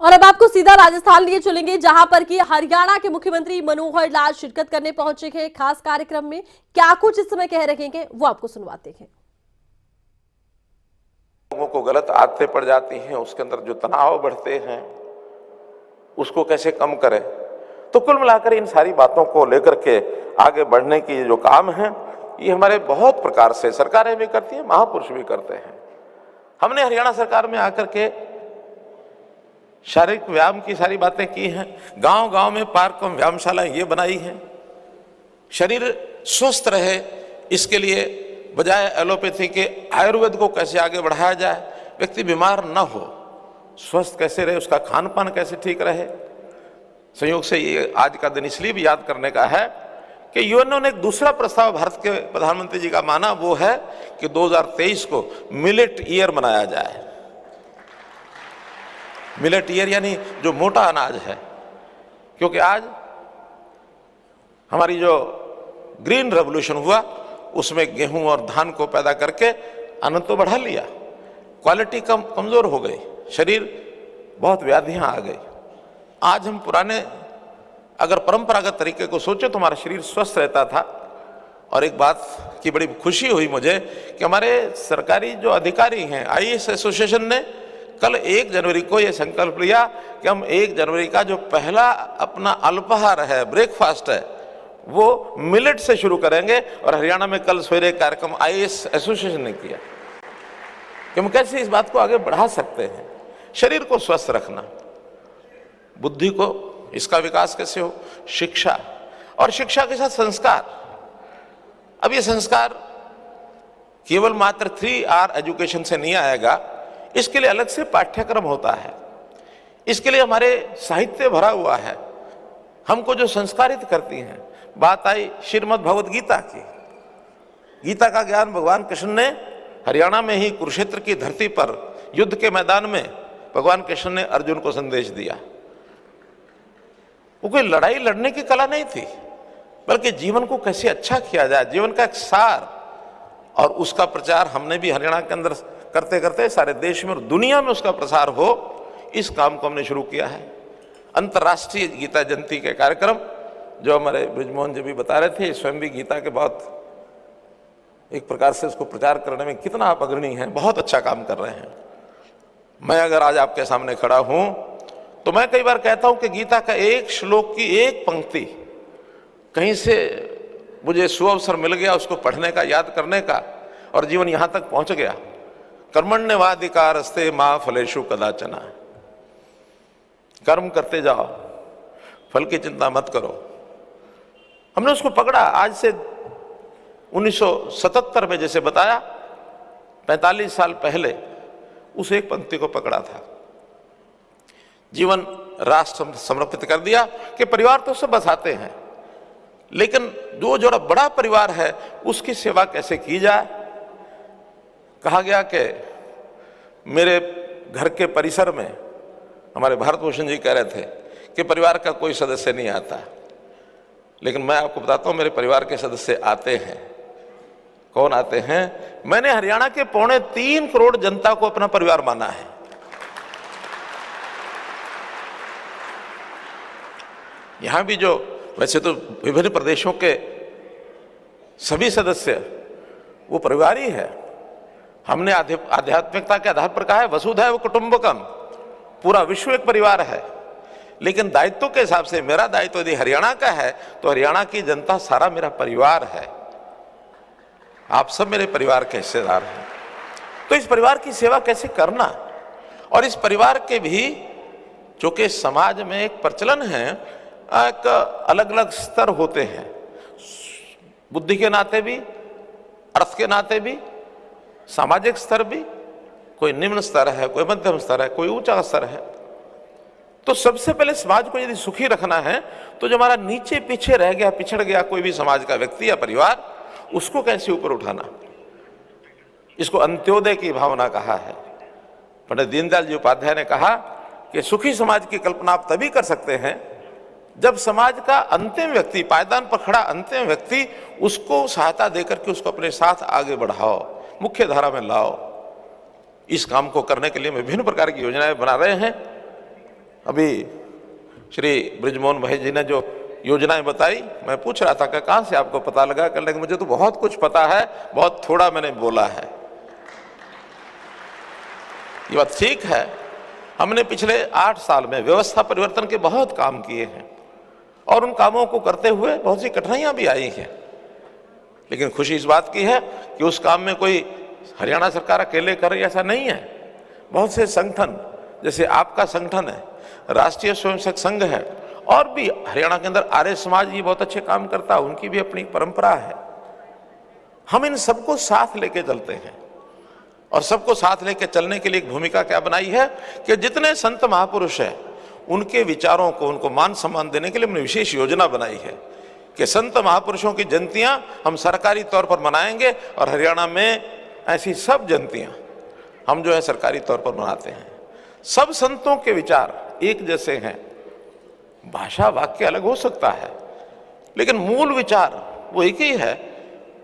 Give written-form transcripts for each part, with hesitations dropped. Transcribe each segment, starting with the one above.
और अब आपको सीधा राजस्थान लिए चलेंगे, जहां पर कि हरियाणा के मुख्यमंत्री मनोहर लाल शिरकत करने पहुंचे हैं खास कार्यक्रम में। क्या कुछ इस समय कह रहे हैं वो आपको सुनवाते हैं। लोगों को गलत आदतें पड़ जाती हैं, उसके अंदर जो तनाव बढ़ते हैं उसको कैसे कम करें। तो कुल मिलाकर इन सारी बातों को लेकर के आगे बढ़ने की जो काम है ये हमारे बहुत प्रकार से सरकारें भी करती हैं, महापुरुष भी करते हैं। हमने हरियाणा सरकार में आकर के शारीरिक व्यायाम की सारी बातें की हैं, गांव गांव में पार्क एवं व्यायामशालाएं ये बनाई हैं। शरीर स्वस्थ रहे इसके लिए बजाय एलोपैथी के आयुर्वेद को कैसे आगे बढ़ाया जाए, व्यक्ति बीमार न हो, स्वस्थ कैसे रहे, उसका खान पान कैसे ठीक रहे। संयोग से ये आज का दिन इसलिए भी याद करने का है कि यूएनओ ने एक दूसरा प्रस्ताव भारत के प्रधानमंत्री जी का माना, वो है कि 2023 को मिलेट ईयर मनाया जाए। मिलेट ईयर यानी जो मोटा अनाज है, क्योंकि आज हमारी जो ग्रीन रेवोल्यूशन हुआ उसमें गेहूं और धान को पैदा करके अन्न तो बढ़ा लिया, क्वालिटी कमजोर हो गई, शरीर बहुत व्याधियां आ गई। आज हम पुराने अगर परंपरागत तरीके को सोचे तो हमारा शरीर स्वस्थ रहता था। और एक बात की बड़ी खुशी हुई मुझे कि हमारे सरकारी जो अधिकारी हैं, आईएएस एसोसिएशन ने कल 1 जनवरी को यह संकल्प लिया कि हम 1 जनवरी का जो पहला अपना अल्पाहार है, ब्रेकफास्ट है, वो मिलेट से शुरू करेंगे। और हरियाणा में कल सवेरे कार्यक्रम आईएएस एसोसिएशन ने किया कि हम कैसे इस बात को आगे बढ़ा सकते हैं। शरीर को स्वस्थ रखना, बुद्धि को इसका विकास कैसे हो, शिक्षा, और शिक्षा के साथ संस्कार। अब ये संस्कार केवल मात्र 3R एजुकेशन से नहीं आएगा, इसके लिए अलग से पाठ्यक्रम होता है, इसके लिए हमारे साहित्य भरा हुआ है, हमको जो संस्कारित करती हैं। बात आई श्रीमद् भगवद गीता की, गीता का ज्ञान भगवान कृष्ण ने हरियाणा में ही कुरुक्षेत्र की धरती पर युद्ध के मैदान में भगवान कृष्ण ने अर्जुन को संदेश दिया। वो कोई लड़ाई लड़ने की कला नहीं थी, बल्कि जीवन को कैसे अच्छा किया जाए, जीवन का एक सार। और उसका प्रचार हमने भी हरियाणा के अंदर करते करते सारे देश में और दुनिया में उसका प्रसार हो, इस काम को हमने शुरू किया है। अंतर्राष्ट्रीय गीता जयंती के कार्यक्रम जो हमारे ब्रिजमोहन जी भी बता रहे थे, स्वयं भी गीता के बहुत एक प्रकार से उसको प्रचार करने में कितना आप अग्रणी हैं, बहुत अच्छा काम कर रहे हैं। मैं अगर आज आपके सामने खड़ा हूं तो मैं कई बार कहता हूं कि गीता का एक श्लोक की एक पंक्ति कहीं से मुझे सुअवसर मिल गया उसको पढ़ने का, याद करने का, और जीवन यहां तक पहुंच गया। कर्मण्येवाधिकारस्ते मा फलेषु कदाचन, कर्म करते जाओ, फल की चिंता मत करो। हमने उसको पकड़ा। आज से 1977 में जैसे बताया, 45 साल पहले उस एक पंक्ति को पकड़ा था, जीवन राष्ट्र समर्पित कर दिया कि परिवार तो सब बसाते हैं, लेकिन जो बड़ा परिवार है उसकी सेवा कैसे की जाए। कहा गया कि मेरे घर के परिसर में हमारे भारत भूषण जी कह रहे थे कि परिवार का कोई सदस्य नहीं आता, लेकिन मैं आपको बताता हूं मेरे परिवार के सदस्य आते हैं। कौन आते हैं? मैंने हरियाणा के 3.25 करोड़ जनता को अपना परिवार माना है। यहां भी जो वैसे तो विभिन्न प्रदेशों के सभी सदस्य वो परिवार ही है। हमने आध्यात्मिकता के आधार पर कहा है वसुधैव कुटुंबकम, पूरा विश्व एक परिवार है। लेकिन दायित्व के हिसाब से मेरा दायित्व यदि हरियाणा का है तो हरियाणा की जनता सारा मेरा परिवार है, आप सब मेरे परिवार के हिस्सेदार हैं। तो इस परिवार की सेवा कैसे करना, और इस परिवार के भी जो कि समाज में एक प्रचलन है, एक अलग अलग स्तर होते हैं, बुद्धि के नाते भी, अर्थ के नाते भी, सामाजिक स्तर भी। कोई निम्न स्तर है, कोई मध्यम स्तर है, कोई ऊंचा स्तर है। तो सबसे पहले समाज को यदि सुखी रखना है तो जो हमारा नीचे पीछे रह गया, पिछड़ गया कोई भी समाज का व्यक्ति या परिवार, उसको कैसे ऊपर उठाना, इसको अंत्योदय की भावना कहा है। पंडित दीनदयाल जी उपाध्याय ने कहा कि सुखी समाज की कल्पना आप तभी कर सकते हैं जब समाज का अंतिम व्यक्ति, पायदान पर खड़ा अंतिम व्यक्ति, उसको सहायता देकर के उसको अपने साथ आगे बढ़ाओ, मुख्य धारा में लाओ। इस काम को करने के लिए विभिन्न प्रकार की योजनाएं बना रहे हैं। अभी श्री बृजमोहन महेश जी ने जो योजनाएं बताई, मैं पूछ रहा था कि कहाँ से आपको पता लगा, कहने लगे मुझे तो बहुत कुछ पता है, बहुत थोड़ा मैंने बोला है। ये बात ठीक है। हमने पिछले 8 साल में व्यवस्था परिवर्तन के बहुत काम किए हैं और उन कामों को करते हुए बहुत सी कठिनाइयां भी आई हैं, लेकिन खुशी इस बात की है कि उस काम में कोई हरियाणा सरकार अकेले कर रही ऐसा नहीं है। बहुत से संगठन, जैसे आपका संगठन है, राष्ट्रीय स्वयंसेवक संघ है, और भी हरियाणा के अंदर आर्य समाज ये बहुत अच्छे काम करता है, उनकी भी अपनी परंपरा है। हम इन सबको साथ लेके चलते हैं और सबको साथ लेके चलने के लिए एक भूमिका क्या बनाई है कि जितने संत महापुरुष हैं उनके विचारों को, उनको मान सम्मान देने के लिए हमने विशेष योजना बनाई है कि संत महापुरुषों की जयंतियां हम सरकारी तौर पर मनाएंगे और हरियाणा में ऐसी सब जयंतियां हम जो है सरकारी तौर पर मनाते हैं। सब संतों के विचार एक जैसे हैं, भाषा वाक्य अलग हो सकता है, लेकिन मूल विचार वो एक ही है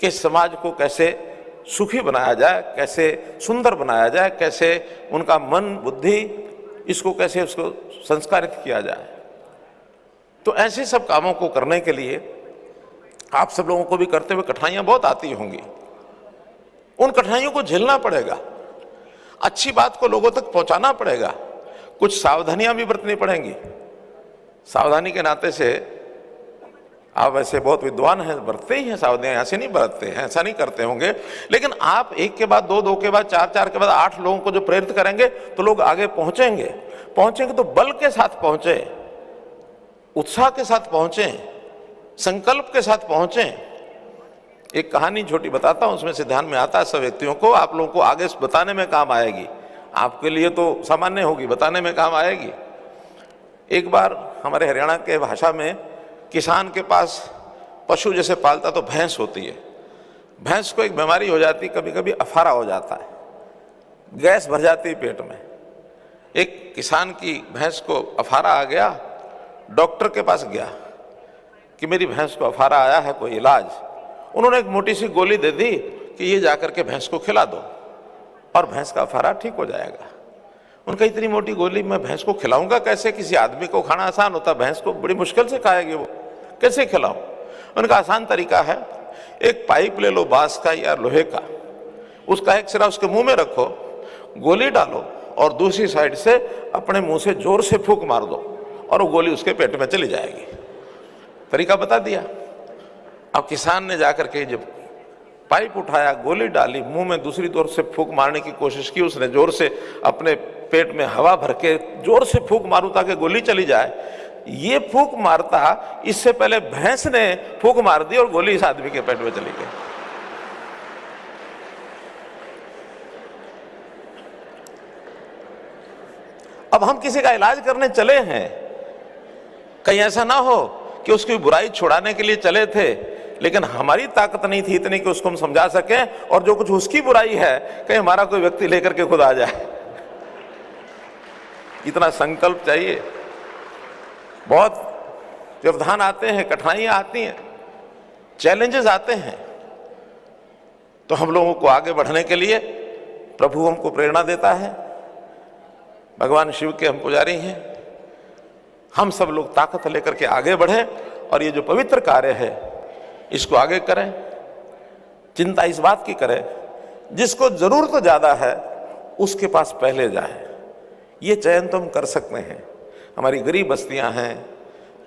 कि समाज को कैसे सुखी बनाया जाए, कैसे सुंदर बनाया जाए, कैसे उनका मन बुद्धि इसको कैसे उसको संस्कारित किया जाए। तो ऐसे सब कामों को करने के लिए आप सब लोगों को भी करते हुए कठिनाइयां बहुत आती होंगी, उन कठिनाइयों को झेलना पड़ेगा, अच्छी बात को लोगों तक पहुंचाना पड़ेगा, कुछ सावधानियां भी बरतनी पड़ेंगी। सावधानी के नाते से आप वैसे बहुत विद्वान हैं, बरतते ही हैं सावधानियां, ऐसे नहीं बरतते हैं, ऐसा नहीं करते होंगे, लेकिन आप एक के बाद दो, दो के बाद चार, चार के बाद 8 लोगों को जो प्रेरित करेंगे तो लोग आगे पहुंचेंगे तो बल के साथ पहुंचे, उत्साह के साथ पहुंचे, संकल्प के साथ पहुंचे। एक कहानी छोटी बताता हूं, उसमें से ध्यान में आता है सब व्यक्तियों को, आप लोगों को आगे बताने में काम आएगी, आपके लिए तो सामान्य होगी, बताने में काम आएगी। एक बार हमारे हरियाणा के भाषा में किसान के पास पशु जैसे पालता तो भैंस होती है, भैंस को एक बीमारी हो जाती, कभी कभी अफारा हो जाता है, गैस भर जाती है पेट में। एक किसान की भैंस को अफारा आ गया, डॉक्टर के पास गया कि मेरी भैंस को अफारा आया है, कोई इलाज। उन्होंने एक मोटी सी गोली दे दी कि ये जाकर के भैंस को खिला दो और भैंस का अफारा ठीक हो जाएगा। उनका इतनी मोटी गोली मैं भैंस को खिलाऊंगा कैसे, किसी आदमी को खाना आसान होता, भैंस को बड़ी मुश्किल से खाएगी, वो कैसे खिलाऊं। उनका आसान तरीका है, एक पाइप ले लो बांस का या लोहे का, उसका एक सिरा उसके मुंह में रखो, गोली डालो और दूसरी साइड से अपने मुंह से जोर से फूंक मार दो और वो गोली उसके पेट में चली जाएगी। तरीका बता दिया। अब किसान ने जाकर के जब पाइप उठाया, गोली डाली, मुंह में दूसरी तरफ से फूंक मारने की कोशिश की उसने, जोर से अपने पेट में हवा भर के जोर से फूंक मारूं ताकि गोली चली जाए। ये फूंक मारता, इससे पहले भैंस ने फूंक मार दी और गोली इस आदमी के पेट में चली गई। अब हम किसी का इलाज करने चले हैं, कहीं ऐसा ना हो कि उसकी बुराई छुड़ाने के लिए चले थे, लेकिन हमारी ताकत नहीं थी इतनी कि उसको हम समझा सकें, और जो कुछ उसकी बुराई है कहीं हमारा कोई व्यक्ति लेकर के खुद आ जाए। इतना संकल्प चाहिए। बहुत व्यवधान आते हैं, कठिनाइयां आती हैं, चैलेंजेस आते हैं, तो हम लोगों को आगे बढ़ने के लिए प्रभु हमको प्रेरणा देता है। भगवान शिव के हम पुजारी हैं, हम सब लोग ताकत लेकर के आगे बढ़ें और ये जो पवित्र कार्य है इसको आगे करें। चिंता इस बात की करें, जिसको जरूरत ज्यादा है उसके पास पहले जाए। ये चयन तो हम कर सकते हैं। हमारी गरीब बस्तियां हैं,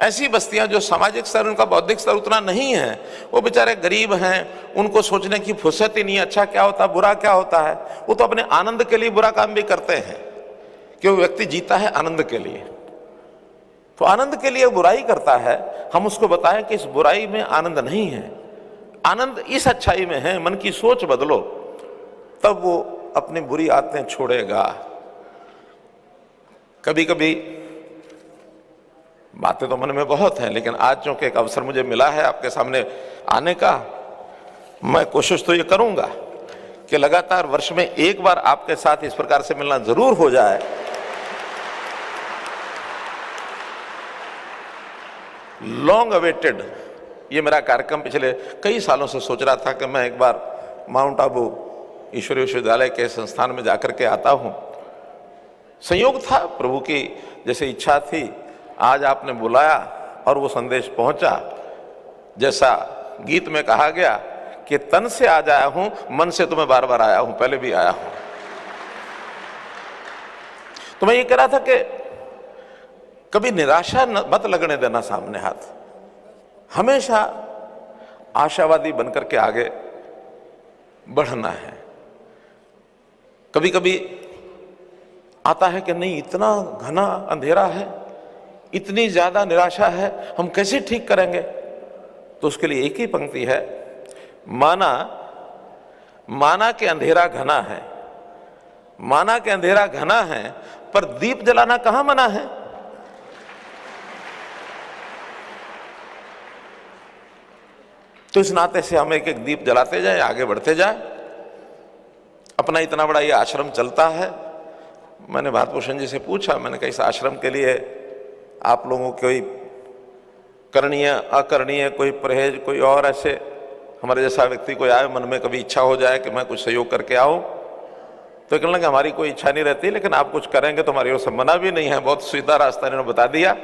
ऐसी बस्तियां जो सामाजिक स्तर, उनका बौद्धिक स्तर उतना नहीं है, वो बेचारे गरीब हैं, उनको सोचने की फुर्सत ही नहीं, अच्छा क्या होता बुरा क्या होता है। वो तो अपने आनंद के लिए बुरा काम भी करते हैं, कि वो व्यक्ति जीता है आनंद के लिए, तो आनंद के लिए बुराई करता है। हम उसको बताएं कि इस बुराई में आनंद नहीं है, आनंद इस अच्छाई में है। मन की सोच बदलो, तब वो अपनी बुरी आदतें छोड़ेगा। कभी कभी बातें तो मन में बहुत हैं, लेकिन आज चूंकि एक अवसर मुझे मिला है आपके सामने आने का, मैं कोशिश तो ये करूंगा कि लगातार वर्ष में एक बार आपके साथ इस प्रकार से मिलना जरूर हो जाए। लॉन्ग अवेटेड ये मेरा कार्यक्रम पिछले कई सालों से सोच रहा था कि मैं एक बार माउंट आबू ईश्वरीय विश्वविद्यालय के संस्थान में जाकर के आता हूं। संयोग था, प्रभु की जैसे इच्छा थी, आज आपने बुलाया और वो संदेश पहुंचा। जैसा गीत में कहा गया कि तन से आज आया हूं, मन से तो मैं बार बार आया हूं, पहले भी आया हूं। तो मैं ये कह रहा था कि कभी निराशा मत लगने देना सामने हाथ, हमेशा आशावादी बनकर के आगे बढ़ना है। कभी कभी आता है कि नहीं, इतना घना अंधेरा है, इतनी ज्यादा निराशा है, हम कैसे ठीक करेंगे? तो उसके लिए एक ही पंक्ति है, माना कि अंधेरा घना है, माना कि अंधेरा घना है, पर दीप जलाना कहां मना है? तो इस नाते से हम एक एक दीप जलाते जाए, आगे बढ़ते जाए। अपना इतना बड़ा ये आश्रम चलता है। मैंने भारतभूषण जी से पूछा, मैंने कहा इस आश्रम के लिए आप लोगों को कोई करणीय अकरणीय, कोई परहेज, कोई और ऐसे हमारे जैसा व्यक्ति कोई आए, मन में कभी इच्छा हो जाए कि मैं कुछ सहयोग करके आऊं, तो कहने लगे हमारी कोई इच्छा नहीं रहती, लेकिन आप कुछ करेंगे तो हमारी ओर से मना भी नहीं है। बहुत सीधा रास्ता इन्होंने बता दिया।